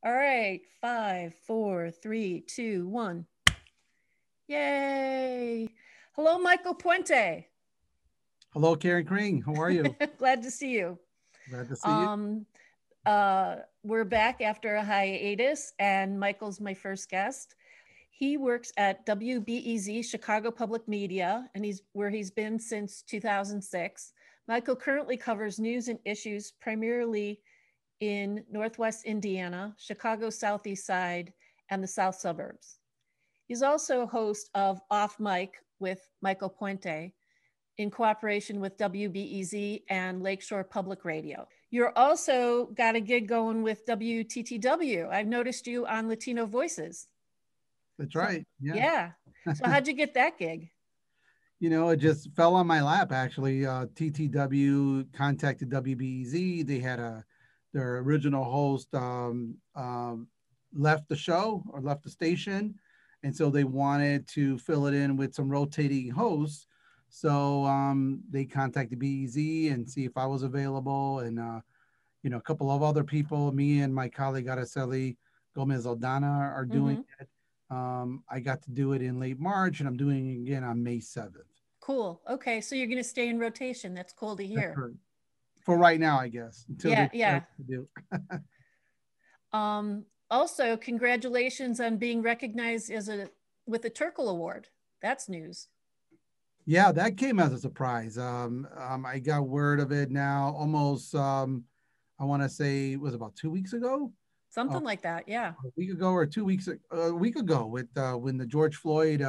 All right, 5, 4, 3, 2, 1. Yay. Hello, Michael Puente. Hello, Kring. How are you? Glad to see you. Glad to see you. Um, we're back after a hiatus, and Michael's my first guest. He works at WBEZ Chicago Public Media, and he's been since 2006. Michael currently covers news and issues primarily in Northwest Indiana, Chicago's Southeast Side, and the South Suburbs. He's also a host of Off Mic with Michael Puente in cooperation with WBEZ and Lakeshore Public Radio. You're also got a gig going with WTTW. I've noticed you on Latino Voices. That's So, right. Yeah. yeah. So, how'd you get that gig? It just fell on my lap, actually. TTW contacted WBEZ. They had their original host left the show or left the station. And so they wanted to fill it in with some rotating hosts. So they contacted BEZ and see if I was available. And, a couple of other people, me and my colleague Araceli Gomez Aldana are doing Mm-hmm. it. I got to do it in late March, and I'm doing it again on May 7th. Cool. Okay. So, you're going to stay in rotation. That's cool to That's hear. correct. For right now, I guess, until they Yeah. decide Yeah. what to do. Also, congratulations on being recognized with a Terkel Award. That's news. Yeah, that came as a surprise. I got word of it now almost, I want to say it was about 2 weeks ago, uh, Something like that. Yeah. a week ago or 2 weeks, a week ago with when the George Floyd,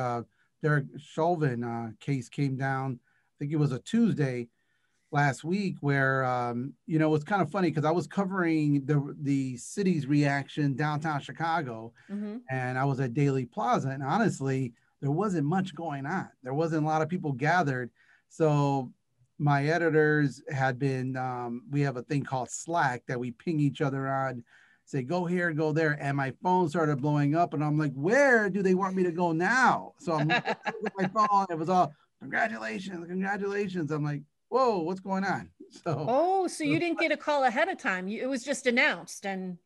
Derek Chauvin case came down. I think it was a Tuesday last week where it's kind of funny because I was covering the city's reaction downtown Chicago, Mm-hmm. and I was at Daily Plaza, and honestly, there wasn't much going on. There wasn't a lot of people gathered. So my editors had been, we have a thing called Slack that we ping each other on, say, go here, go there. And my phone started blowing up, and I'm like, where do they want me to go now? So I'm looking at my phone. It was all, congratulations, congratulations. I'm like, whoa, what's going on? So, Oh, so you didn't get a call ahead of time. It was just announced and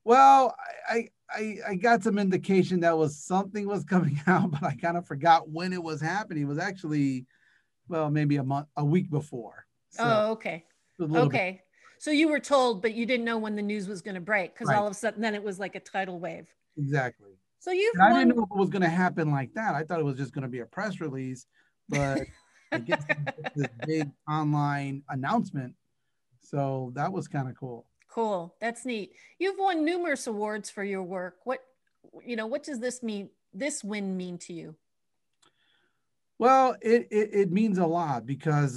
well, I got some indication that was something was coming out, but I kind of forgot when it was happening. It was actually, well, maybe a week before. So oh, okay. a little bit. Okay. So you were told, but you didn't know when the news was going to break because Right. all of a sudden then it was like a tidal wave. Exactly. So you've And I didn't won. know if it was going to happen like that. I thought it was just going to be a press release, but I guess this big online announcement. So that was kind of cool. Cool. That's neat. You've won numerous awards for your work. What does this mean? This win mean to you? Well, it means a lot because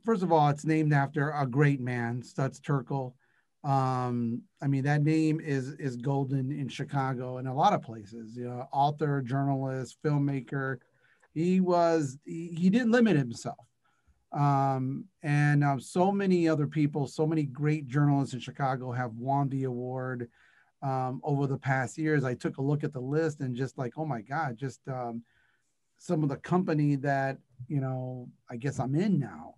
first of all, it's named after a great man, Stutz Terkel. I mean, that name is golden in Chicago and a lot of places. Author, journalist, filmmaker. He didn't limit himself. And so many other people, so many great journalists in Chicago have won the award over the past years. I took a look at the list and just like, oh my God, just some of the company that I guess I'm in now.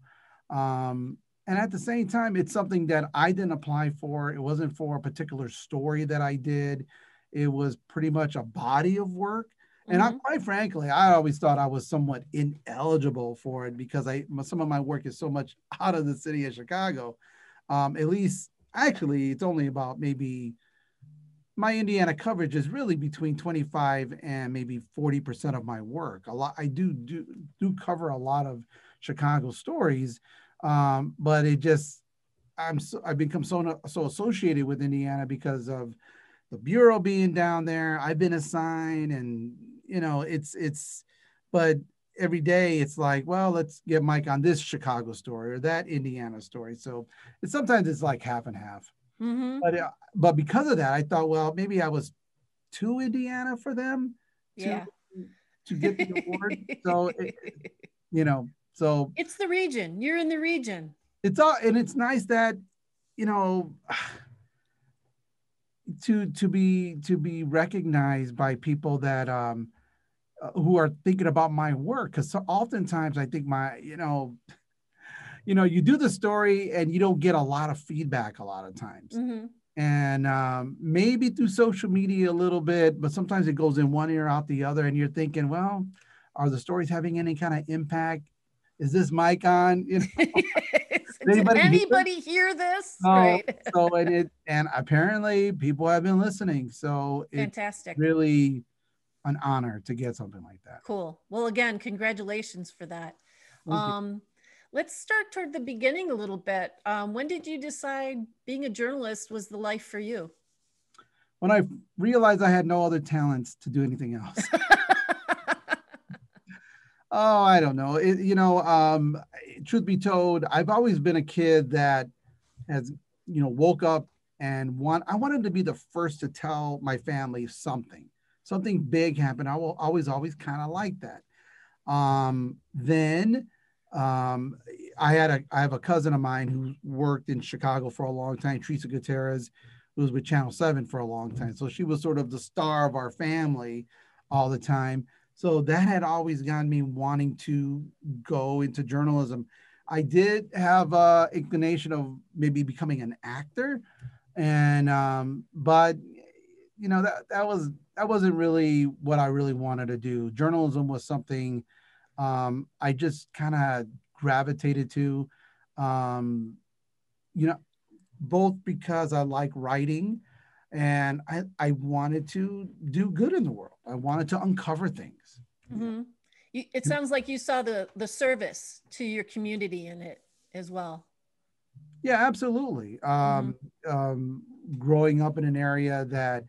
And at the same time, it's something that I didn't apply for. It wasn't for a particular story that I did. It was pretty much a body of work. And Mm-hmm. quite frankly, I always thought I was somewhat ineligible for it because some of my work is so much out of the city of Chicago. At least, actually, it's only about maybe my Indiana coverage is really between 25 and maybe 40% of my work. A lot I do cover a lot of Chicago stories, but I've become so associated with Indiana because of the bureau being down there. I've been assigned, and it's but every day it's like, well, let's get Mike on this Chicago story or that Indiana story. So sometimes it's like half and half. Mm-hmm. But because of that, I thought, well, maybe I was too Indiana for them to Yeah. get the award. So you know, so It's the region. You're in the region. it's all, and it's nice that you know to be recognized by people that who are thinking about my work, because so oftentimes I think you do the story and you don't get a lot of feedback a lot of times. Mm-hmm. and maybe through social media a little bit, but sometimes it goes in one ear out the other, and you're thinking, well, are the stories having any kind of impact? Is this mic on? You know, Did anybody hear? anybody hear this? Oh, Right. so and apparently people have been listening. So it's Fantastic. really an honor to get something like that. Cool. Well, again, congratulations for that. Thank you. Um, let's start toward the beginning a little bit. When did you decide being a journalist was the life for you? When I realized I had no other talents to do anything else. Oh, I don't know. Truth be told, I've always been a kid that has, woke up and I wanted to be the first to tell my family something big happened. I will always kind of like that. Then I have a cousin of mine who worked in Chicago for a long time, Teresa Gutierrez, who was with Channel 7 for a long time. So she was sort of the star of our family all the time. So that had always gotten me wanting to go into journalism. I did have a inclination of maybe becoming an actor, and but that wasn't really what I really wanted to do. Journalism was something I just kind of gravitated to, um, you know, both because I like writing and I wanted to do good in the world. I wanted to uncover things. Mm-hmm. It sounds like you saw the service to your community in it as well. Yeah, absolutely. Mm-hmm. Growing up in an area that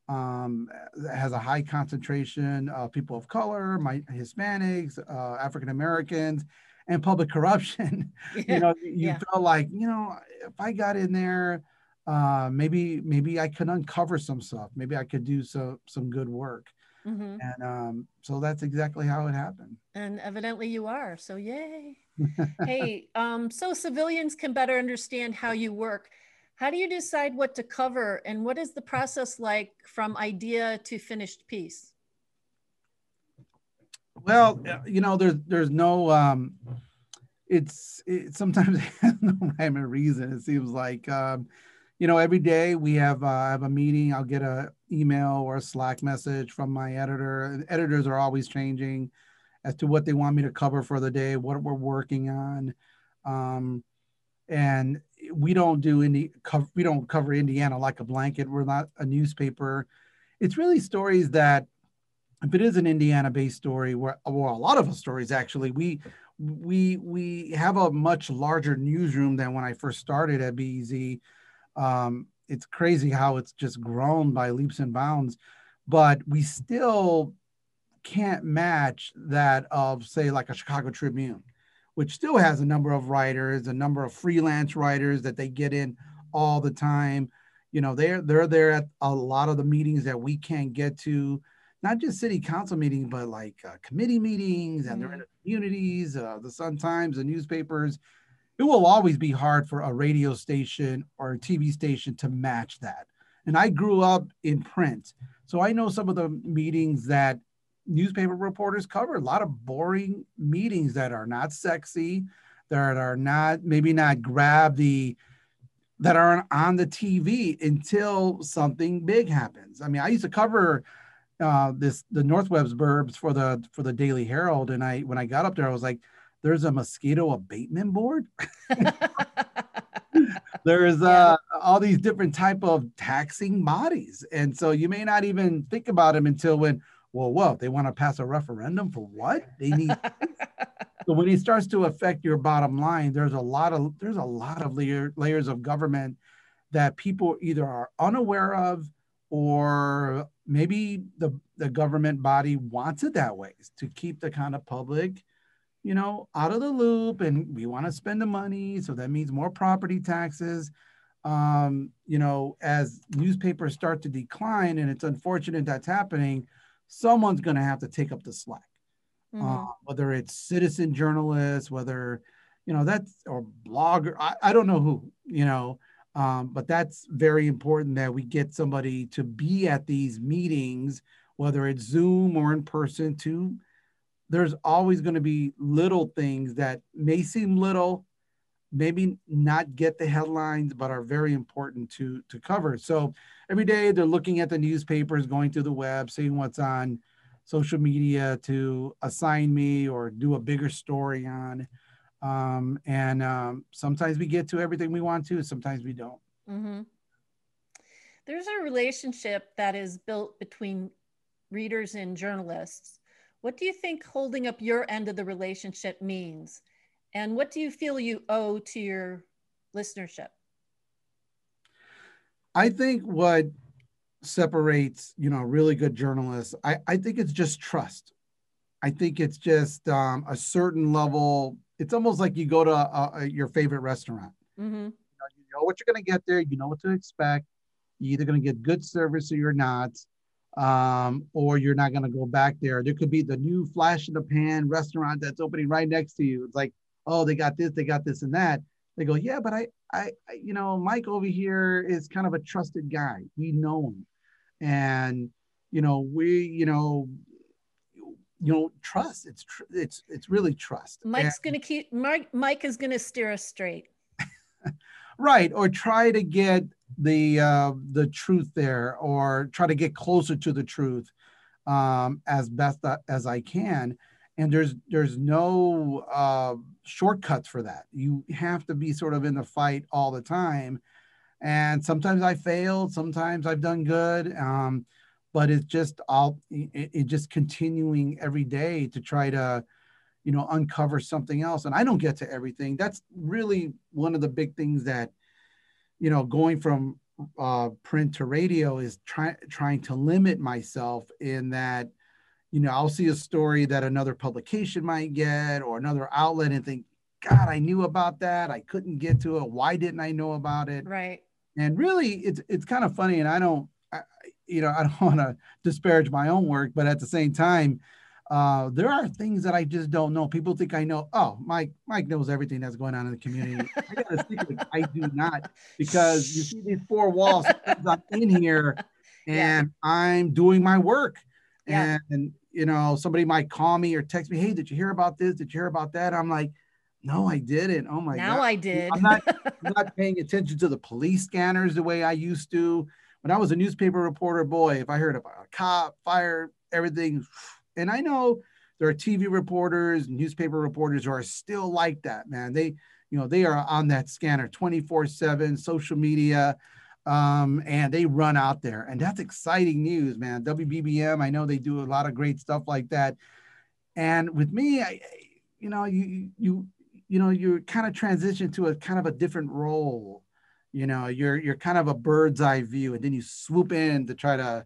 has a high concentration of people of color, Hispanics, African Americans, and public corruption, Yeah. you Yeah. felt like, if I got in there, maybe I could uncover some stuff. Maybe I could do some good work. Mm-hmm. And so that's exactly how it happened. And evidently you are. So yay. Hey, so civilians can better understand how you work. How do you decide what to cover, and what is the process like from idea to finished piece? Well, there's no it sometimes has no rhyme or reason. It seems like every day we have a meeting. I'll get a email or a Slack message from my editor. Editors are always changing as to what they want me to cover for the day, what we're working on, and we don't cover Indiana like a blanket. We're not a newspaper. It's really stories that, if it is an Indiana-based story, where well, a lot of the stories actually, we have a much larger newsroom than when I first started at BEZ. It's crazy how it's just grown by leaps and bounds, but we still can't match that of, say, like a Chicago Tribune, which still has a number of writers, a number of freelance writers that they get in all the time. They're there at a lot of the meetings that we can't get to, not just city council meetings, but like committee meetings, and they're in the communities, the Sun Times, the newspapers. It will always be hard for a radio station or a TV station to match that. And I grew up in print, so I know some of the meetings that newspaper reporters cover, a lot of boring meetings that are not sexy, that are not, maybe not that aren't on the TV until something big happens. I mean, I used to cover the Northwest burbs for the Daily Herald, and when I got up there, I was like, "There's a mosquito abatement board." There's all these different type of taxing bodies, and so you may not even think about them until when, well, what, they want to pass a referendum for what? They need. So when it starts to affect your bottom line, there's a lot of layers of government that people either are unaware of, or maybe the government body wants it that way, to keep the kind of public, out of the loop. And we want to spend the money. So that means more property taxes. As newspapers start to decline, and it's unfortunate that's happening, someone's going to have to take up the slack. Whether it's citizen journalists, whether, or blogger, I don't know who, but that's very important that we get somebody to be at these meetings, whether it's Zoom or in person, there's always going to be little things that may seem little, maybe not get the headlines, but are very important to cover. So every day they're looking at the newspapers, going through the web, seeing what's on social media to assign me or do a bigger story on. Sometimes we get to everything we want to, sometimes we don't. Mm-hmm. There's a relationship that is built between readers and journalists. What do you think holding up your end of the relationship means? And what do you feel you owe to your listenership? I think what separates, really good journalists, I think it's just trust. I think it's just a certain level. It's almost like you go to your favorite restaurant. Mm-hmm. You know what you're going to get there. You know what to expect. You're either going to get good service or you're not, or you're not going to go back there. There could be the new flash in the pan restaurant that's opening right next to you. It's like, oh, they got this, and that. They go, yeah, but Mike over here is kind of a trusted guy. We know him, and trust. It's really trust. Mike is gonna steer us straight. Right, or try to get the truth there, or try to get closer to the truth as best as I can. And there's no shortcuts for that. You have to be sort of in the fight all the time. And sometimes I failed, sometimes I've done good. But it's just it just continuing every day to try to uncover something else. And I don't get to everything. That's really one of the big things that going from print to radio is trying to limit myself in that I'll see a story that another publication might get or another outlet and think, God, I knew about that, I couldn't get to it, why didn't I know about it? Right. And really it's kind of funny, and I don't want to disparage my own work, but at the same time, there are things that I just don't know. People think I know. Oh, Mike knows everything that's going on in the community. I got a secret. I do not, because you see these four walls. I'm in here, and I'm doing my work. Yeah. And somebody might call me or text me, "Hey, did you hear about this? Did you hear about that?" I'm like, "No, I didn't." Oh my God. Now I did. I'm not paying attention to the police scanners the way I used to. When I was a newspaper reporter, boy, if I heard about a cop, fire, everything. And I know there are TV reporters, newspaper reporters who are still like that, man. They are on that scanner 24/7, social media, and they run out there. And that's exciting news, man. WBBM, I know they do a lot of great stuff like that. And with me, you kind of transition to a kind of a different role. You're kind of a bird's eye view, and then you swoop in to try to,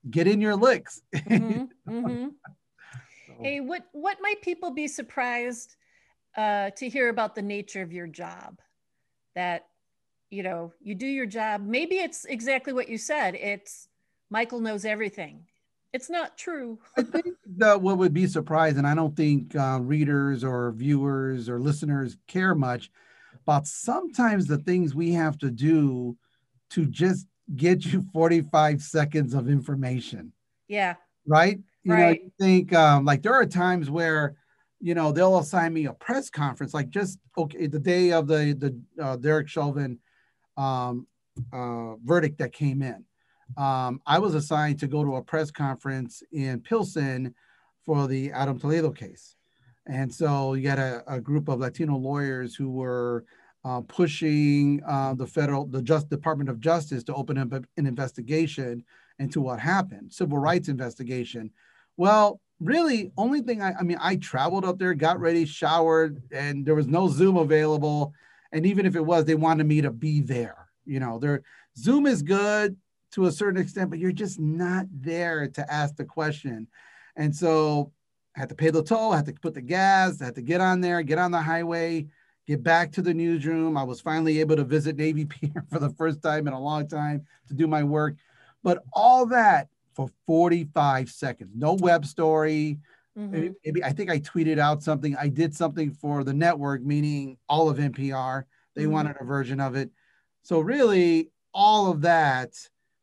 get in your licks. Mm-hmm. Mm-hmm. Hey, what might people be surprised to hear about the nature of your job? That you do your job. Maybe it's exactly what you said. It's Michael knows everything. It's not true. I think that what would be surprising, I don't think readers or viewers or listeners care much about sometimes the things we have to do to just get you 45 seconds of information. Yeah. Right. Right. You think like there are times where, they'll assign me a press conference, like just, okay, the day of the Derek Chauvin verdict that came in. I was assigned to go to a press conference in Pilsen for the Adam Toledo case. And so you got a group of Latino lawyers who were pushing the Department of Justice to open up an investigation into what happened, civil rights investigation. Well, really, only thing I traveled up there, got ready, showered, and there was no Zoom available. And even if it was, they wanted me to be there. Their Zoom is good to a certain extent, but you're just not there to ask the question. And so I had to pay the toll, I had to put the gas, I had to get on there, get on the highway, get back to the newsroom. I was finally able to visit Navy Pier for the first time in a long time to do my work. But all that for 45 seconds, no web story. Mm-hmm. Maybe I think I tweeted out something. I did something for the network, meaning all of NPR. They wanted a version of it. So really all of that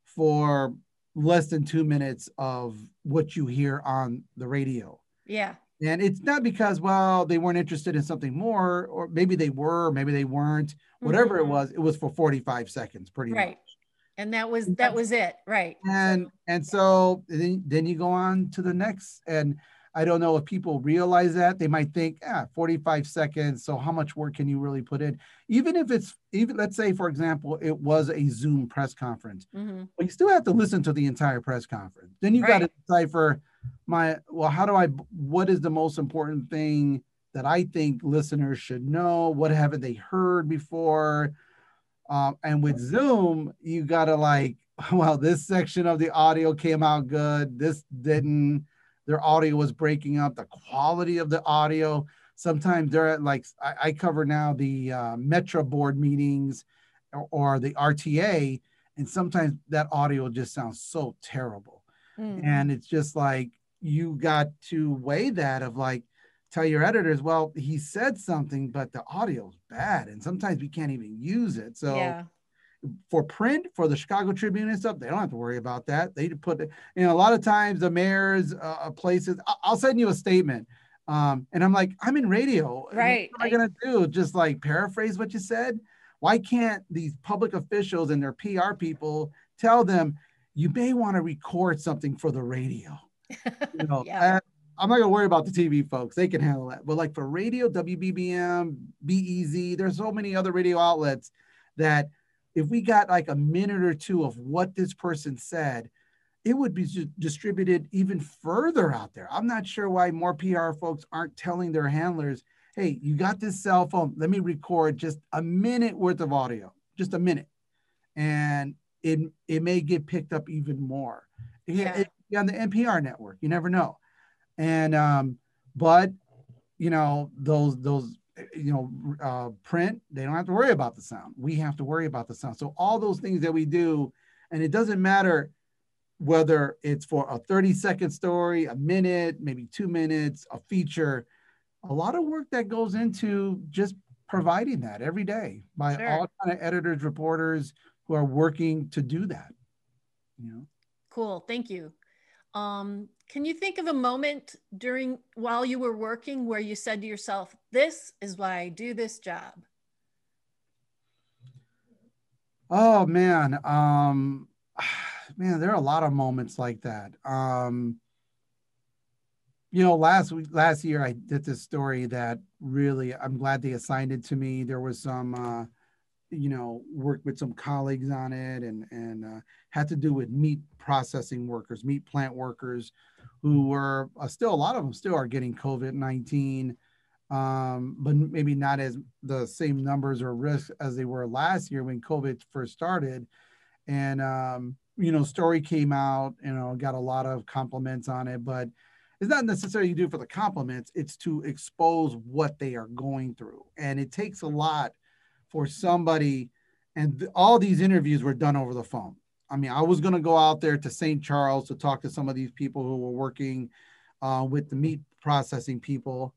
for less than 2 minutes of what you hear on the radio. Yeah. And it's not because, well, they weren't interested in something more, or maybe they were, maybe they weren't, whatever Mhm. it was for 45 seconds, pretty much. Right. And that was And that was it. Right. So so then you go on to the next. And I don't know if people realize that. They might think, 45 seconds. So how much work can you really put in? Even if it's, even let's say, for example, it was a Zoom press conference. mhm. Well, you still have to listen to the entire press conference. Then you got Right. to decipher what is the most important thing that I think listeners should know? What haven't they heard before? And with Zoom, you got to like, well, this section of the audio came out good. This didn't. Their audio was breaking up. The quality of the audio. Sometimes they're at like, I cover now the Metro board meetings or the RTA, and sometimes that audio just sounds so terrible. Mm. And it's just like, you got to weigh that of like, tell your editors, well, he said something, but the audio's bad. And sometimes we can't even use it. So Yeah. for print, for the Chicago Tribune and stuff, they don't have to worry about that. They put, a lot of times the mayors, places, I'll send you a statement. And I'm like, I'm in radio. What Right. am I going to do? Just like paraphrase what you said? Why can't these public officials and their PR people tell them, you may want to record something for the radio? You know, Yeah. I'm not gonna worry about the TV folks; they can handle that. But like for radio, WBBM, BEZ, there's so many other radio outlets that if we got like a minute or two of what this person said, it would be distributed even further out there. I'm not sure why more PR folks aren't telling their handlers, "Hey, you got this cell phone? Let me record just a minute worth of audio, just a minute," and it may get picked up even more. Yeah. On the NPR network, you never know. And but those print, they don't have to worry about the sound. We have to worry about the sound. So all those things that we do, and it doesn't matter whether it's for a 30-second story, a minute, maybe 2 minutes, a feature, a lot of work that goes into just providing that every day by Sure. all kind of editors, reporters who are working to do that, you know. Cool. Thank you. Can you think of a moment during while you were working where you said to yourself, "This is why I do this job"? Oh man, man, there are a lot of moments like that. Last year I did this story that really, I'm glad they assigned it to me. There was some, worked with some colleagues on it, and had to do with meat processing workers, meat plant workers, who were still, a lot of them still are getting COVID-19, but maybe not as the same numbers or risks as they were last year when COVID first started. And story came out, got a lot of compliments on it, but it's not necessarily you do for the compliments, it's to expose what they are going through. And it takes a lot for somebody, and all these interviews were done over the phone. I mean, I was going to go out there to St. Charles to talk to some of these people who were working with the meat processing people.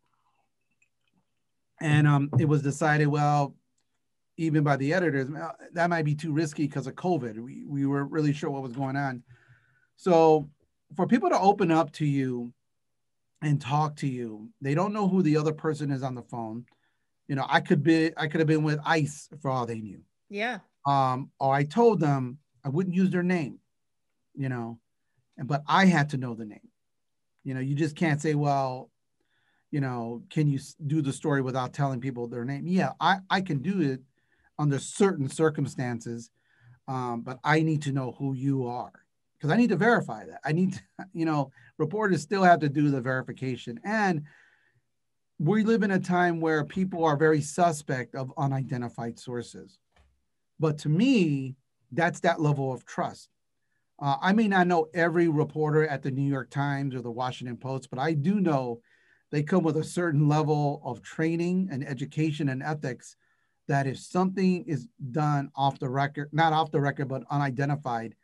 And it was decided, well, even by the editors, that might be too risky because of COVID. We weren't really sure what was going on. So for people to open up to you and talk to you, they don't know who the other person is on the phone. I could have been with ICE for all they knew. Yeah. Or I told them I wouldn't use their name, but I had to know the name. You just can't say, well, can you do the story without telling people their name? Yeah, I can do it under certain circumstances, but I need to know who you are because I need to verify that. I need to, reporters still have to do the verification. And we live in a time where people are very suspect of unidentified sources. But to me, that's that level of trust. I may not know every reporter at the New York Times or the Washington Post, but I do know they come with a certain level of training and education and ethics that if something is done off the record, not off the record, but unidentified,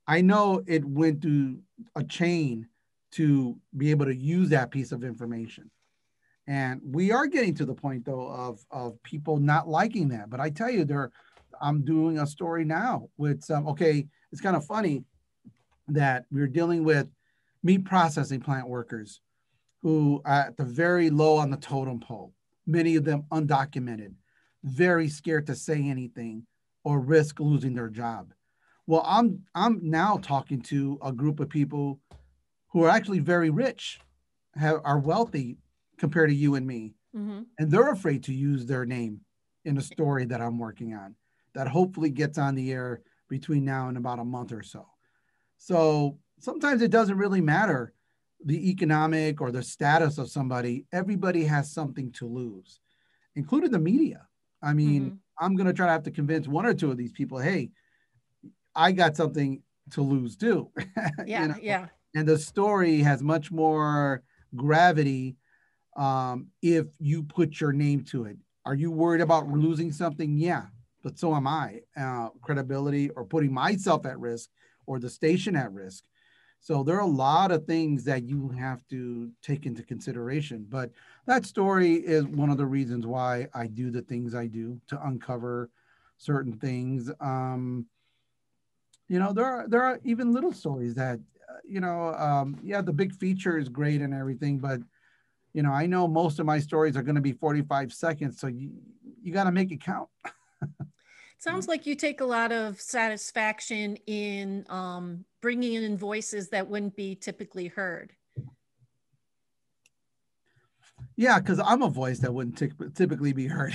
I know it went through a chain to be able to use that piece of information. And we are getting to the point though of people not liking that. But I tell you, I'm doing a story now with some, okay, it's kind of funny that we're dealing with meat processing plant workers. who are at the very low on the totem pole, many of them undocumented, very scared to say anything or risk losing their job. Well, I'm now talking to a group of people who are actually very rich, are wealthy compared to you and me, Mm-hmm. and they're afraid to use their name in a story that I'm working on that hopefully gets on the air between now and about a month or so. So sometimes it doesn't really matter the economic or the status of somebody. Everybody has something to lose, including the media. I mean, Mm-hmm. I'm going to try to have to convince one or two of these people, hey, I got something to lose too, you Yeah, know, yeah. and the story has much more gravity if you put your name to it. Are you worried about losing something? Yeah, but so am I. Credibility or putting myself at risk or the station at risk. So there are a lot of things that you have to take into consideration. But that story is one of the reasons why I do the things I do to uncover certain things. There are even little stories that yeah, the big feature is great and everything, but I know most of my stories are going to be 45 seconds, so you got to make it count. Sounds like you take a lot of satisfaction in bringing in voices that wouldn't be typically heard. Yeah, because I'm a voice that wouldn't typically be heard.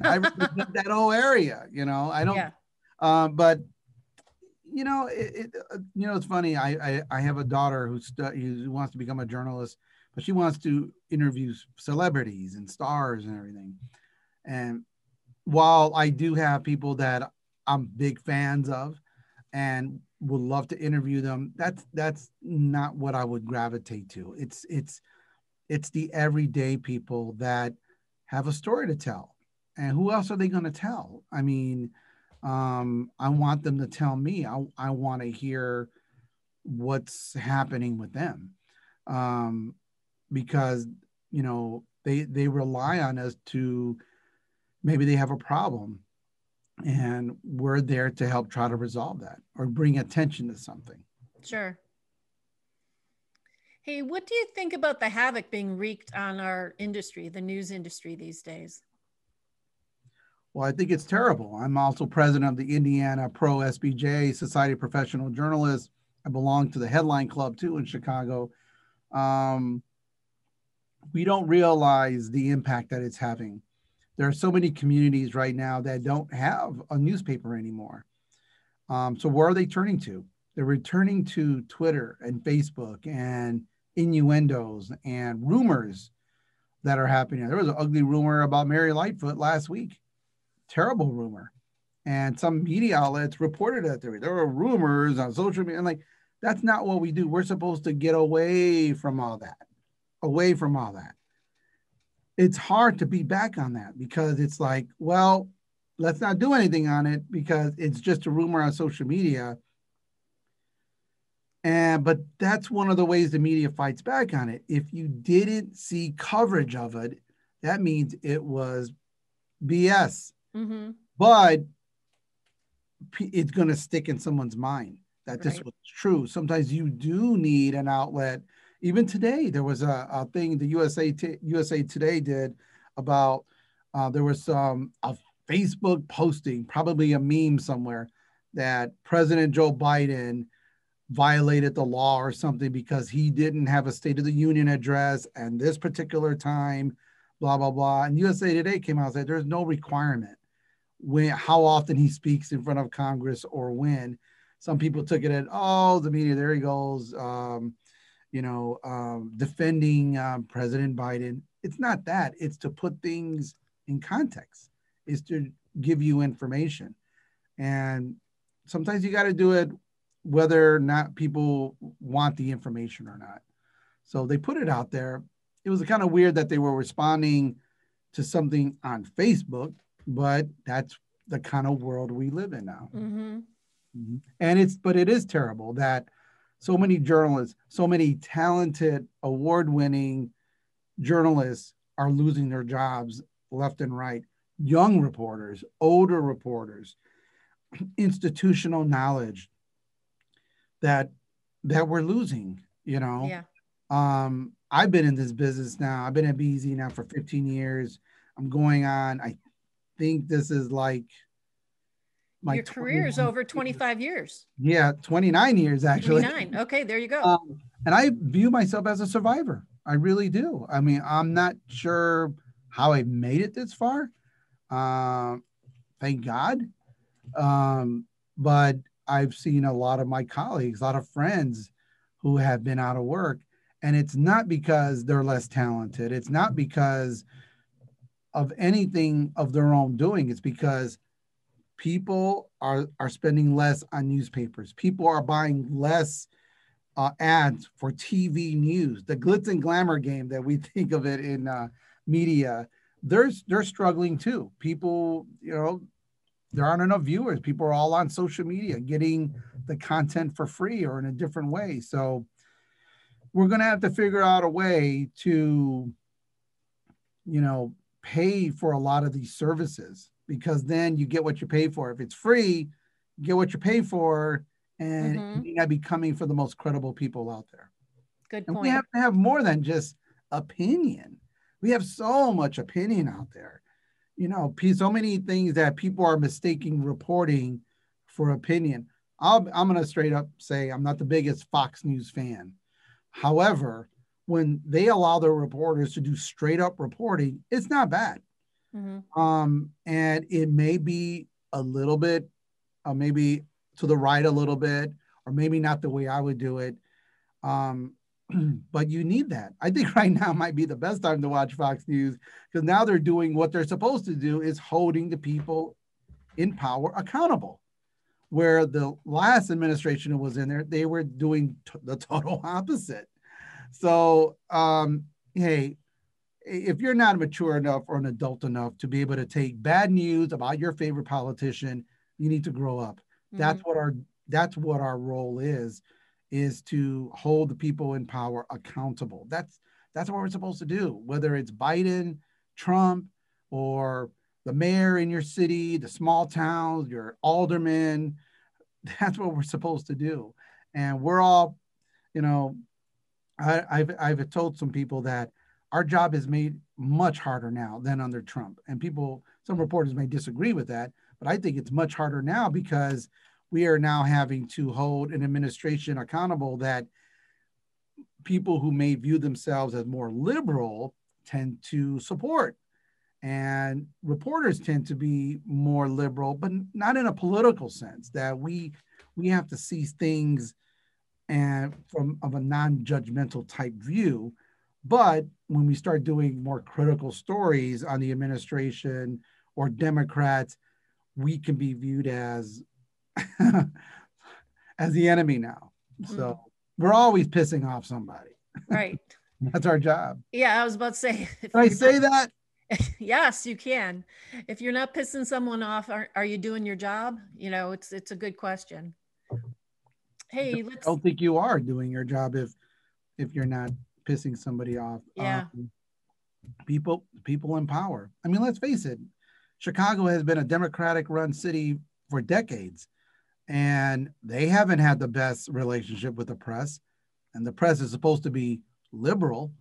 I represent that whole area. I don't. Yeah. But it's funny. I have a daughter who wants to become a journalist, but she wants to interview celebrities and stars and everything. And while I do have people that I'm big fans of and would love to interview them, that's not what I would gravitate to. It's the everyday people that have a story to tell. And who else are they going to tell? I mean, I want them to tell me. I want to hear what's happening with them, um, because they rely on us to, maybe they have a problem, and we're there to help try to resolve that or bring attention to something. Sure. Hey, what do you think about the havoc being wreaked on our industry, the news industry these days? Well, I think it's terrible. I'm also president of the Indiana Pro SBJ, Society of Professional Journalists. I belong to the Headline Club too in Chicago. Um, we don't realize the impact that it's having. There are so many communities right now that don't have a newspaper anymore. So where are they turning to? They're returning to Twitter and Facebook and innuendos and rumors that are happening. There was an ugly rumor about Mary Lightfoot last week. Terrible rumor. And some media outlets reported that there were rumors on social media. And like, that's not what we do. We're supposed to get away from all that, away from all that. It's hard to be back on that because it's like, well, let's not do anything on it because it's just a rumor on social media. But that's one of the ways the media fights back on it. If you didn't see coverage of it, that means it was BS. Mm-hmm. But it's going to stick in someone's mind that this Right. was true. Sometimes you do need an outlet. Even today, there was a thing the USA Today did about there was a Facebook posting, probably a meme somewhere, that President Joe Biden violated the law or something because he didn't have a State of the Union address and this particular time, blah, blah, blah. And USA Today came out and said there's no requirement how often he speaks in front of Congress or when. Some people took it at, oh, the media, there he goes, defending President Biden. It's not that. It's to put things in context. It's to give you information. And sometimes you got to do it whether or not people want the information or not. So they put it out there. It was kind of weird that they were responding to something on Facebook, but that's the kind of world we live in now. Mm-hmm. Mm-hmm. But it is terrible that so many journalists, so many talented, award-winning journalists are losing their jobs left and right. Young reporters, older reporters, institutional knowledge that we're losing, Yeah. I've been in this business now. I've been at BEZ now for 15 years. I'm going on, I think this is like my Your career is 29th over year. 25 years. Yeah, 29 years actually. 29. Okay, there you go. And I view myself as a survivor. I really do. I mean, I'm not sure how I made it this far. Um, thank God. But I've seen a lot of my colleagues, a lot of friends who have been out of work. And it's not because they're less talented. It's not because of anything of their own doing. It's because people are spending less on newspapers. People are buying less ads for TV news. The glitz and glamour game that we think of it in media, they're struggling too. People, there aren't enough viewers. People are all on social media getting the content for free or in a different way. So we're going to have to figure out a way to, pay for a lot of these services, because then you get what you pay for. If it's free, you get what you pay for, and it may not be coming for the most credible people out there. Good and point. We have to have more than just opinion. We have so much opinion out there. So many things that people are mistaking reporting for opinion. I'm going to straight up say I'm not the biggest Fox News fan. However, when they allow their reporters to do straight up reporting, it's not bad. And it may be a little bit, maybe to the right a little bit, or maybe not the way I would do it. But you need that. I think right now might be the best time to watch Fox News, because now they're doing what they're supposed to do, is holding the people in power accountable. Where the last administration was in there, they were doing the total opposite. So, hey, if you're not mature enough or an adult enough to be able to take bad news about your favorite politician, you need to grow up. That's what our role is to hold the people in power accountable. That's what we're supposed to do, whether it's Biden, Trump, or the mayor in your city, the small towns, your alderman. That's what we're supposed to do. And we're all, I've told some people that our job is made much harder now than under Trump. And some reporters may disagree with that, but I think it's much harder now because we are now having to hold an administration accountable that people who may view themselves as more liberal tend to support. And reporters tend to be more liberal, but not in a political sense, that we have to see things and of a non-judgmental type view. But when we start doing more critical stories on the administration or Democrats, we can be viewed as as the enemy now. So we're always pissing off somebody. Right. That's our job. Yeah, I was about to say. Can I say that? Yes, you can. If you're not pissing someone off, are you doing your job? It's a good question. Hey, I don't think you are doing your job if you're not pissing somebody off. Yeah. People in power. I mean, let's face it. Chicago has been a Democratic run city for decades, and they haven't had the best relationship with the press. And the press is supposed to be liberal.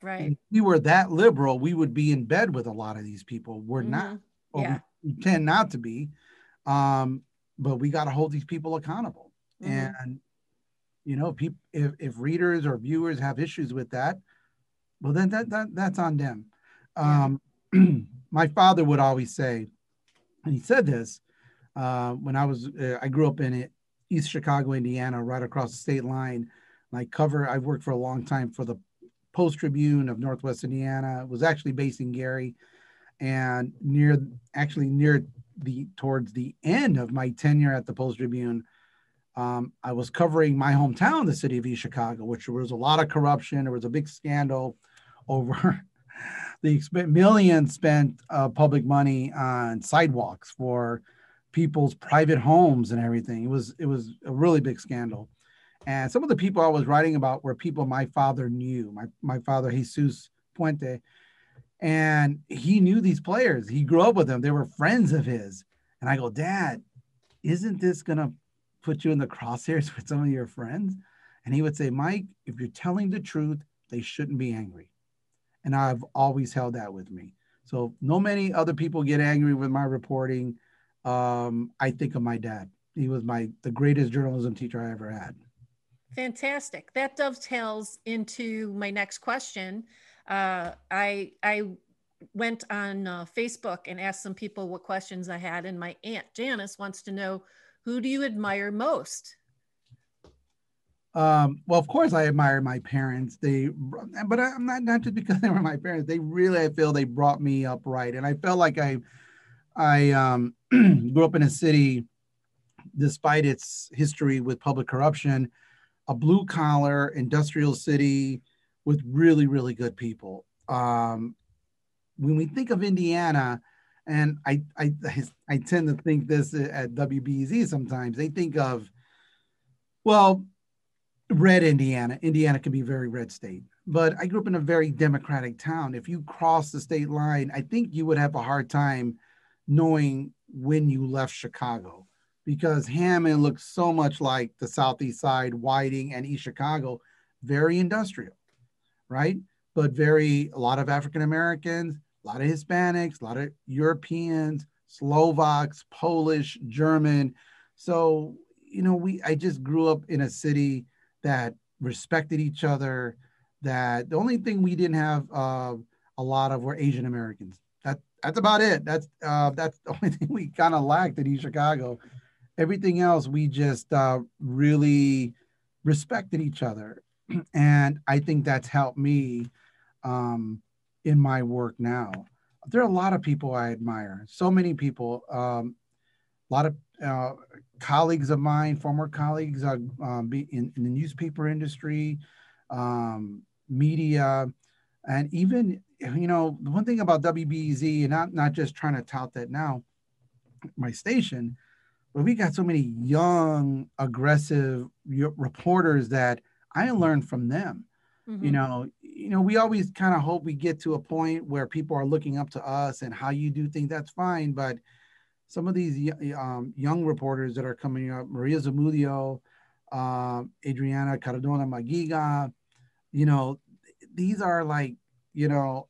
Right. And if we were that liberal, we would be in bed with a lot of these people. We're not. Yeah. We tend not to be. But we got to hold these people accountable. And if readers or viewers have issues with that, well, then that's on them. My father would always say, and he said this when I grew up in East Chicago, Indiana, right across the state line. I've worked for a long time for the Post-Tribune of Northwest Indiana. It was actually based in Gary, and towards the end of my tenure at the Post-Tribune, I was covering my hometown, the city of East Chicago, which there was a lot of corruption. There was a big scandal over the millions spent public money on sidewalks for people's private homes and everything. It was a really big scandal. And some of the people I was writing about were people my father knew, my father, Jesus Puente, and he knew these players. He grew up with them. They were friends of his. And I go, Dad, isn't this going to put you in the crosshairs with some of your friends? And he would say, Mike, if you're telling the truth, They shouldn't be angry. And I've always held that with me. So no many other people get angry with my reporting. I think of my dad. He was the greatest journalism teacher I ever had. Fantastic. That dovetails into my next question. I went on Facebook and asked some people what questions I had, and my aunt Janice wants to know, who do you admire most? Well, of course, I admire my parents. But I'm not just because they were my parents. They really, I feel, they brought me up right, and I felt like I grew up in a city, despite its history with public corruption, a blue collar industrial city with really, really good people. When we think of Indiana, and I tend to think this at WBEZ sometimes, they think of, well, red Indiana. Indiana can be a very red state. But I grew up in a very democratic town. If you cross the state line, I think you would have a hard time knowing when you left Chicago, because Hammond looks so much like the Southeast Side, Whiting, and East Chicago, very industrial, right? But a lot of African Americans, a lot of Hispanics, a lot of Europeans, Slovaks, Polish, German. So, I just grew up in a city that respected each other. That the only thing we didn't have a lot of were Asian Americans. That's about it. That's the only thing we kind of lacked in East Chicago. Everything else we just really respected each other, and I think that's helped me in my work now. There are a lot of people I admire. So many people. A lot of colleagues of mine, former colleagues in the newspaper industry, media, and even, the one thing about WBEZ, and not just trying to tout that now, my station, but we got so many young, aggressive reporters that I learned from them. We always kind of hope we get to a point where people are looking up to us and how you do things. That's fine, but some of these young reporters that are coming up, Maria Zamudio, Adriana Cardona Magiga, these are like,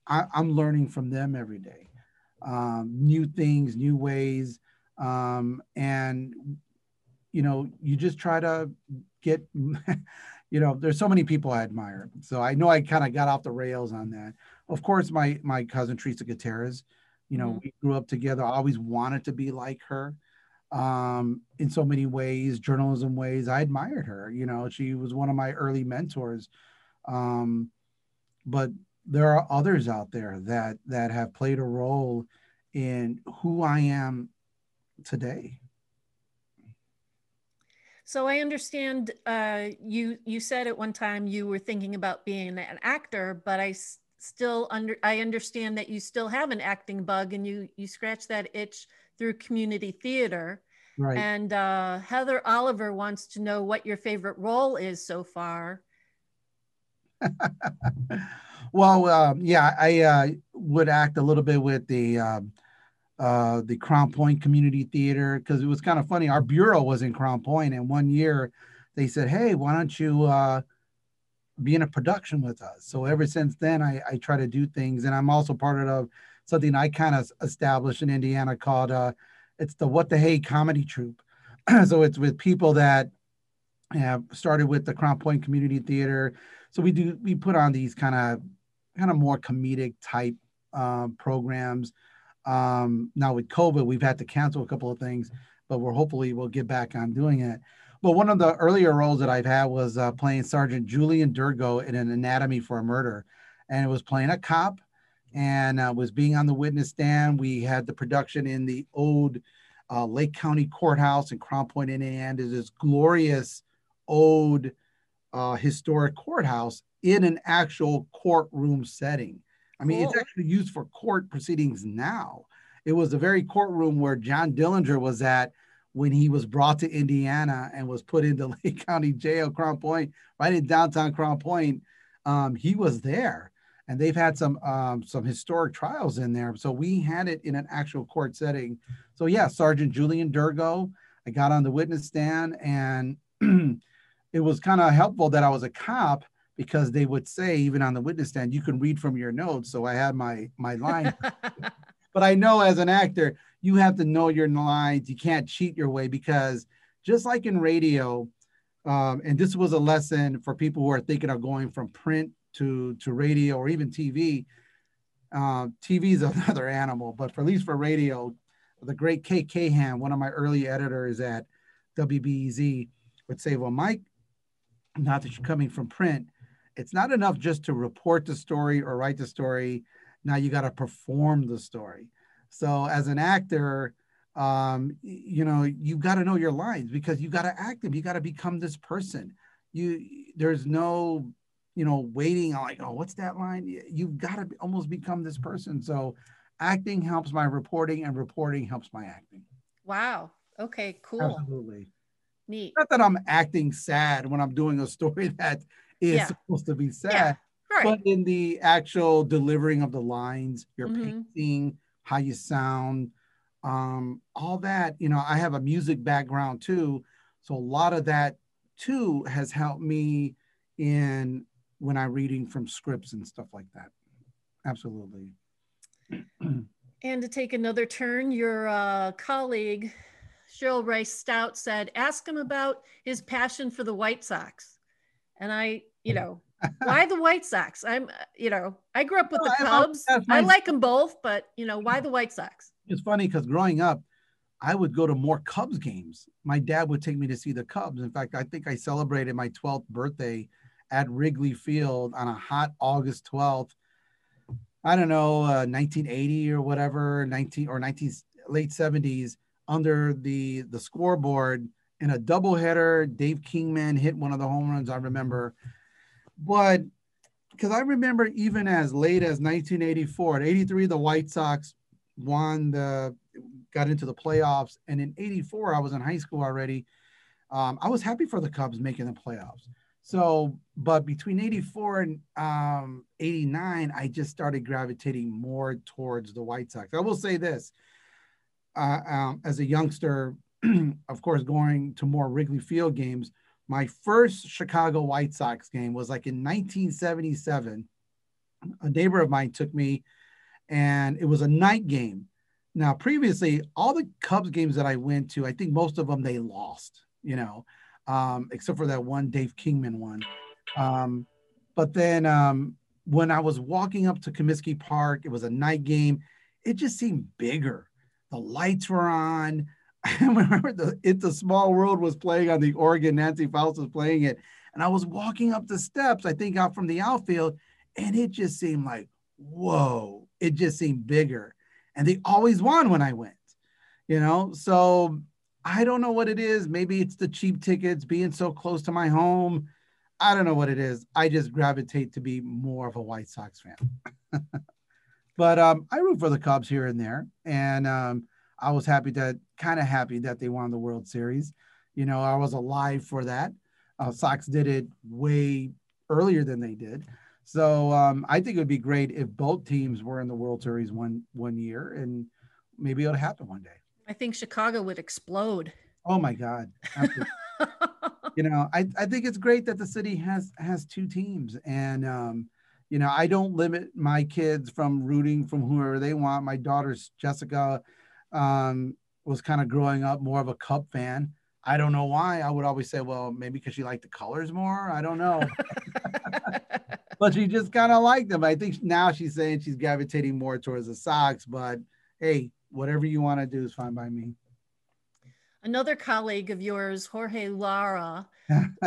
I'm learning from them every day. New things, new ways. And, you just try to get, there's so many people I admire. So I know I kind of got off the rails on that. Of course, my cousin Teresa Gutierrez, we grew up together. I always wanted to be like her in so many ways, journalism ways. I admired her. She was one of my early mentors. But there are others out there that have played a role in who I am today. So I understand you said at one time you were thinking about being an actor, but I understand that you still have an acting bug, and you scratch that itch through community theater. Right. And Heather Oliver wants to know what your favorite role is so far. Well, yeah, I would act a little bit with the Crown Point Community Theater, because it was kind of funny. Our bureau was in Crown Point, and one year they said, "Hey, why don't you be in a production with us?" So ever since then, I try to do things, and I'm also part of something I kind of established in Indiana called it's the What the Hey comedy troupe. So it's with people that have started with the Crown Point Community Theater. So we put on these kind of more comedic type programs. Now with COVID, we've had to cancel a couple of things, but hopefully we'll get back on doing it. But one of the earlier roles that I've had was playing Sergeant Julian Durgo in An Anatomy for a Murder. And it was playing a cop, and was being on the witness stand. We had the production in the old Lake County Courthouse in Crown Point, Indiana. There's this glorious old historic courthouse in an actual courtroom setting. I mean, Cool. It's actually used for court proceedings now. It was the very courtroom where John Dillinger was at when he was brought to Indiana and was put into Lake County Jail, Crown Point, right in downtown Crown Point. He was there, and they've had some historic trials in there. So we had it in an actual court setting. So yeah, Sergeant Julian Durgo, I got on the witness stand, and it was kind of helpful that I was a cop, because they would say, even on the witness stand, you can read from your notes. So I had my line. But I know as an actor, you have to know your lines. You can't cheat your way, because just like in radio, and this was a lesson for people who are thinking of going from print to radio or even TV. TV is another animal, but for at least for radio, the great Kate Cahan, one of my early editors at WBEZ, would say, well, Mike, not that you're coming from print, it's not enough just to report the story or write the story. Now you got to perform the story. So as an actor, you've got to know your lines, because you got to act them. You got to become this person. There's no, waiting on like, oh, what's that line? You've got to almost become this person. So acting helps my reporting, and reporting helps my acting. Wow. Okay, cool. Absolutely. Neat. Not that I'm acting sad when I'm doing a story that is supposed to be sad, but in the actual delivering of the lines, your pacing, how you sound, all that, I have a music background too. So a lot of that too has helped me in when I'm reading from scripts and stuff like that. Absolutely. And to take another turn, your colleague, Cheryl Rice Stout, said, ask him about his passion for the White Sox. And I, why the White Sox? I grew up with the Cubs. I like them both, but, why the White Sox? It's funny because growing up, I would go to more Cubs games. My dad would take me to see the Cubs. In fact, I think I celebrated my 12th birthday at Wrigley Field on a hot August 12th. I don't know, 1980 or whatever, late 70s, under the scoreboard in a doubleheader. Dave Kingman hit one of the home runs, I remember. But because I remember even as late as 1984, at 83, the White Sox got into the playoffs. And in 84, I was in high school already. I was happy for the Cubs making the playoffs. So, but between 84 and 89, I just started gravitating more towards the White Sox. I will say this, as a youngster, of course, going to more Wrigley Field games, my first Chicago White Sox game was like in 1977. A neighbor of mine took me, and it was a night game. Now, previously, all the Cubs games that I went to, I think most of them they lost, except for that one Dave Kingman one. But then when I was walking up to Comiskey Park, it was a night game. It just seemed bigger. The lights were on. I remember It's a Small World was playing on the organ. Nancy Faust was playing it. And I was walking up the steps, I think out from the outfield, and it just seemed like, whoa, it just seemed bigger. And they always won when I went, So I don't know what it is. Maybe it's the cheap tickets, being so close to my home. I don't know what it is. I just gravitate to be more of a White Sox fan. But I root for the Cubs here and there. And I was happy that they won the World Series. I was alive for that. Sox did it way earlier than they did. So I think it would be great if both teams were in the World Series one year, and maybe it'll happen one day. I think Chicago would explode. Oh my God. Absolutely. I think it's great that the city has two teams, and I don't limit my kids from rooting from whoever they want. My daughter's Jessica was kind of growing up more of a Cub fan. I don't know why. I would always say, well, maybe because she liked the colors more. I don't know. But she just kind of liked them. I think now she's saying she's gravitating more towards the Sox, but hey, whatever you want to do is fine by me. Another colleague of yours, Jorge Lara,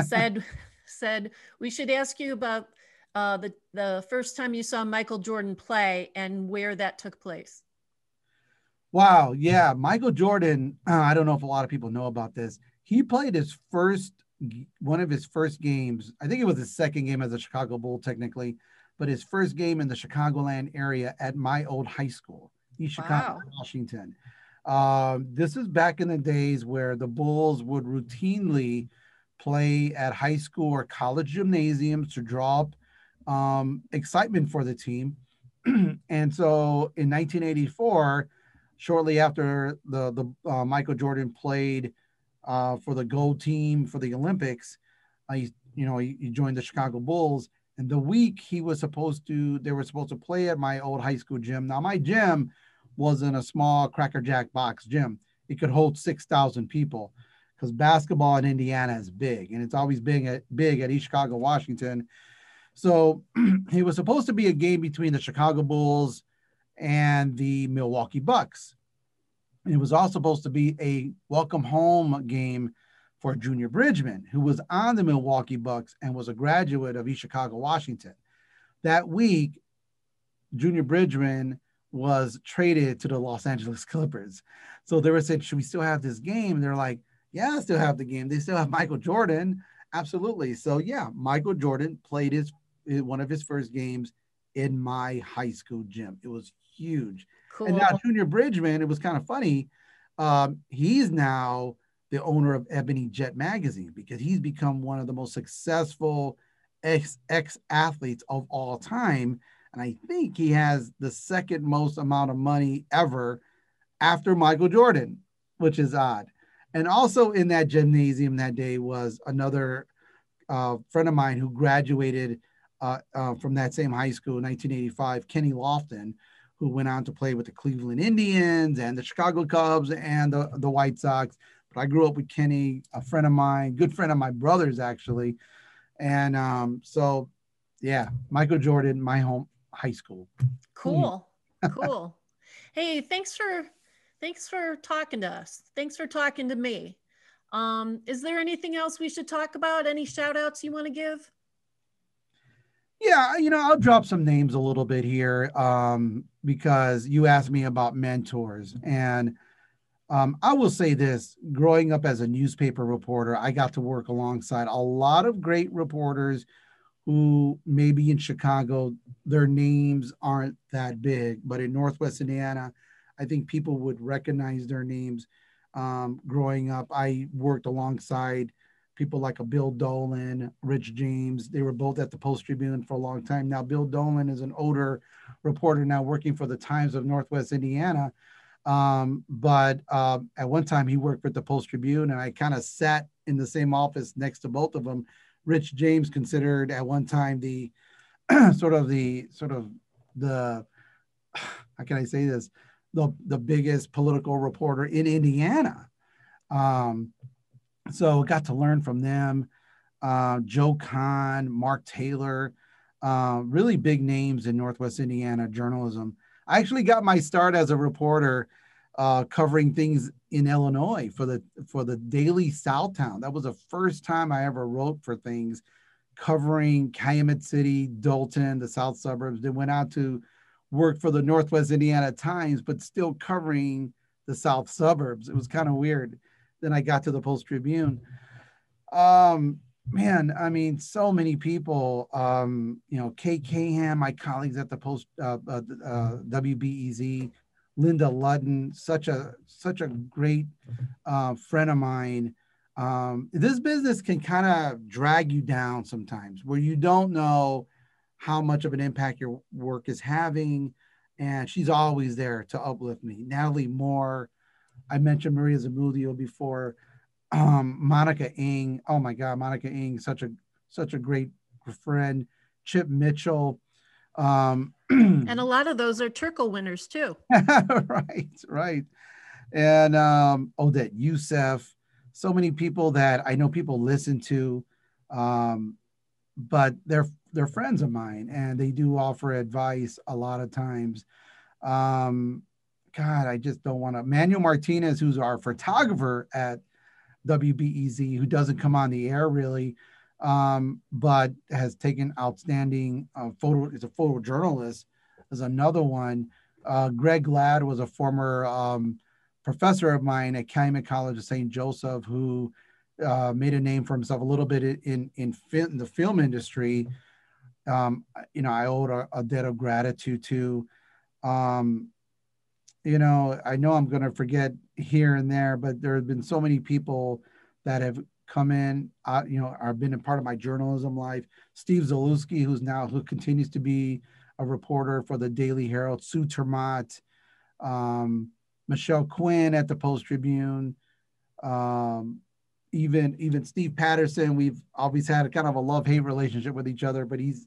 said we should ask you about the first time you saw Michael Jordan play and where that took place. Wow. Yeah. Michael Jordan, I don't know if a lot of people know about this. He played one of his first games. I think it was his second game as a Chicago Bull, technically, but his first game in the Chicagoland area at my old high school, East Chicago, Washington. This is back in the days where the Bulls would routinely play at high school or college gymnasiums to draw up excitement for the team. And so in 1984, shortly after the Michael Jordan played for the gold team for the Olympics, he joined the Chicago Bulls. And the week they were supposed to play at my old high school gym. Now my gym wasn't a small Cracker Jack box gym. It could hold 6,000 people because basketball in Indiana is big, and it's always big at East Chicago, Washington. So it was supposed to be a game between the Chicago Bulls and the Milwaukee Bucks. And it was also supposed to be a welcome home game for Junior Bridgman, who was on the Milwaukee Bucks and was a graduate of East Chicago, Washington. That week, Junior Bridgman was traded to the Los Angeles Clippers. So they were saying, should we still have this game? And they're like, yeah, I still have the game. They still have Michael Jordan. Absolutely. So yeah, Michael Jordan played one of his first games in my high school gym. It was huge. Cool. And now Junior Bridgman, it was kind of funny. He's now the owner of Ebony Jet magazine because he's become one of the most successful ex-athletes of all time. And I think he has the second most amount of money ever after Michael Jordan, which is odd. And also in that gymnasium that day was another friend of mine who graduated from that same high school in 1985, Kenny Lofton, who went on to play with the Cleveland Indians and the Chicago Cubs and the White Sox. But I grew up with Kenny, a friend of mine, good friend of my brother's actually. And so, yeah, Michael Jordan, my home high school. Cool. Cool. Hey, thanks for talking to us. Thanks for talking to me. Is there anything else we should talk about? Any shout outs you want to give? Yeah, I'll drop some names a little bit here because you asked me about mentors. And I will say this, growing up as a newspaper reporter, I got to work alongside a lot of great reporters who maybe in Chicago, their names aren't that big, but in Northwest Indiana, I think people would recognize their names. Growing up, I worked alongside people like a Bill Dolan, Rich James. They were both at the Post Tribune for a long time. Now, Bill Dolan is an older reporter now working for the Times of Northwest Indiana. But at one time he worked for the Post Tribune, and I kind of sat in the same office next to both of them. Rich James, considered at one time the sort of the how can I say this, the biggest political reporter in Indiana. So got to learn from them. Joe Kahn, Mark Taylor, really big names in Northwest Indiana journalism. I actually got my start as a reporter covering things in Illinois for the Daily Southtown. That was the first time I ever wrote for things, covering Calumet City, Dalton, the south suburbs. They went out to work for the Northwest Indiana Times, but still covering the south suburbs. It was kind of weird. Then I got to the Post Tribune. Man, I mean, so many people, Kay Cahan, my colleagues at the WBEZ, Linda Ludden, such a great friend of mine. This business can kind of drag you down sometimes where you don't know how much of an impact your work is having. And she's always there to uplift me. Natalie Moore, I mentioned Maria Zamudio before. Monica Ng, oh my God, Monica Ng, such a great friend. Chip Mitchell. And a lot of those are Terkel winners too. Right. And Odette Youssef, so many people that I know people listen to, but they're friends of mine and they do offer advice a lot of times. God, I just don't want to. Manuel Martinez, who's our photographer at WBEZ, who doesn't come on the air really, but has taken outstanding is a photojournalist, is another one. Greg Ladd was a former professor of mine at Calumet College of St. Joseph, who made a name for himself a little bit in the film industry. I owed a debt of gratitude to. I know I'm going to forget here and there, but there have been so many people that have come in, have been a part of my journalism life. Steve Zalewski, who continues to be a reporter for the Daily Herald, Sue Termott, Michelle Quinn at the Post Tribune, even Steve Patterson. We've always had a kind of a love-hate relationship with each other, but he's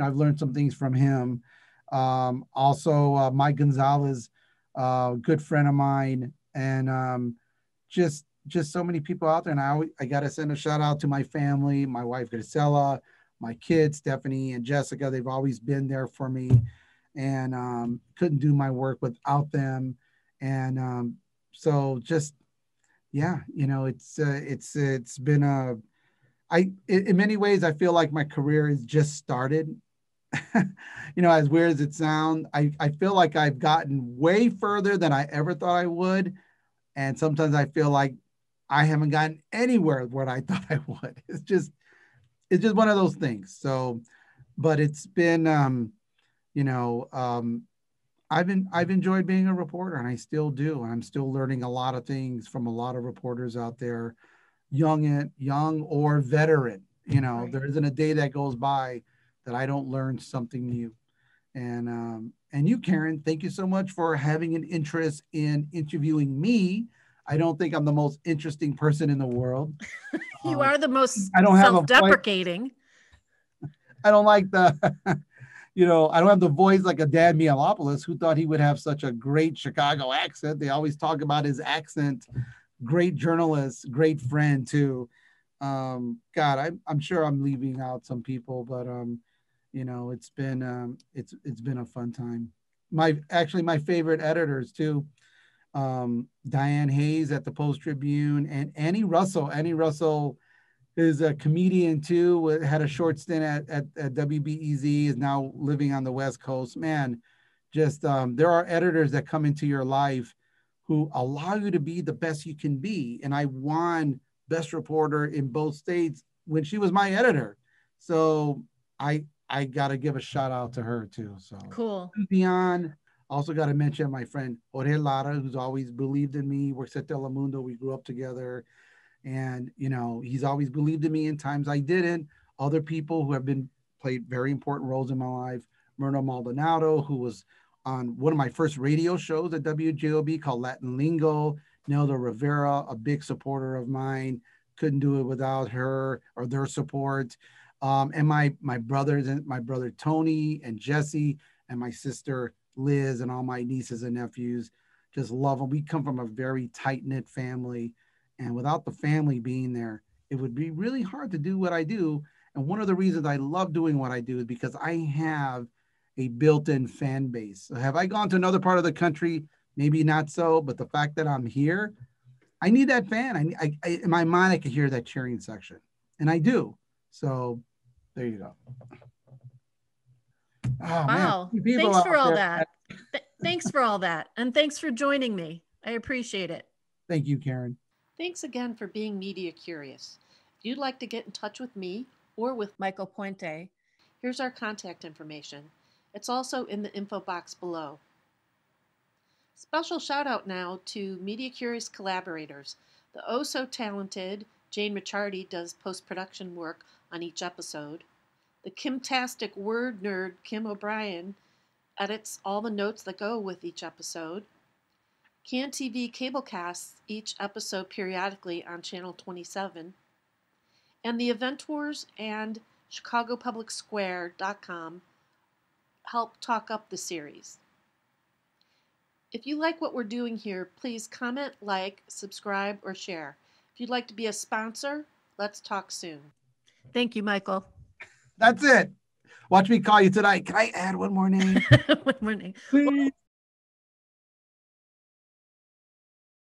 I've learned some things from him. Also, Mike Gonzalez, good friend of mine, and just so many people out there. And I got to send a shout out to my family, my wife Grisela, my kids Stephanie and Jessica. They've always been there for me, and couldn't do my work without them. And so just yeah, it's been in many ways I feel like my career has just started. As weird as it sounds, I feel like I've gotten way further than I ever thought I would. And sometimes I feel like I haven't gotten anywhere where I thought I would. It's just one of those things. So, but it's been, I've enjoyed being a reporter, and I still do. And I'm still learning a lot of things from a lot of reporters out there, young or veteran. Right. There isn't a day that goes by that I don't learn something new. And you, Karen, thank you so much for having an interest in interviewing me. I don't think I'm the most interesting person in the world. You are the most I don't have self-deprecating. I don't like the, I don't have the voice like a Dan Mihalopoulos, who thought he would have such a great Chicago accent. They always talk about his accent. Great journalist, great friend too. God, I'm sure I'm leaving out some people, but it's been a fun time. My favorite editors too, Diane Hayes at the Post Tribune, and Annie Russell. Annie Russell is a comedian too, had a short stint at WBEZ, is now living on the West Coast. Man, just there are editors that come into your life who allow you to be the best you can be. And I won Best Reporter in both states when she was my editor. So I got to give a shout out to her too. So cool. Beyond, also got to mention my friend Jorge Lara, who's always believed in me, works at Telemundo. We grew up together. And, he's always believed in me in times I didn't. Other people who have played very important roles in my life. Myrna Maldonado, who was on one of my first radio shows at WJOB called Latin Lingo. Nelda Rivera, a big supporter of mine. Couldn't do it without her or their support. And my brothers, and my brother Tony and Jesse, and my sister Liz, and all my nieces and nephews. Just love them. We come from a very tight-knit family. And without the family being there, it would be really hard to do what I do. And one of the reasons I love doing what I do is because I have a built-in fan base. So have I gone to another part of the country? Maybe not so, but the fact that I'm here, I need that fan. I in my mind, I could hear that cheering section, and I do. So there you go. Oh, wow. Man. Thanks for all that. Thanks for all that. And thanks for joining me. I appreciate it. Thank you, Karen. Thanks again for being media curious. If you'd like to get in touch with me or with Michael Puente, here's our contact information. It's also in the info box below. Special shout out now to media curious collaborators. The oh so talented Jane Ricciardi does post-production work on each episode. The Kimtastic word nerd Kim O'Brien edits all the notes that go with each episode. Can TV cablecasts each episode periodically on Channel 27. And the Event Tours and ChicagoPublicSquare.com help talk up the series. If you like what we're doing here, please comment, like, subscribe, or share. If you'd like to be a sponsor, let's talk soon. Thank you, Michael. That's it. Watch me call you tonight. Can I add one more name? One more name. Please.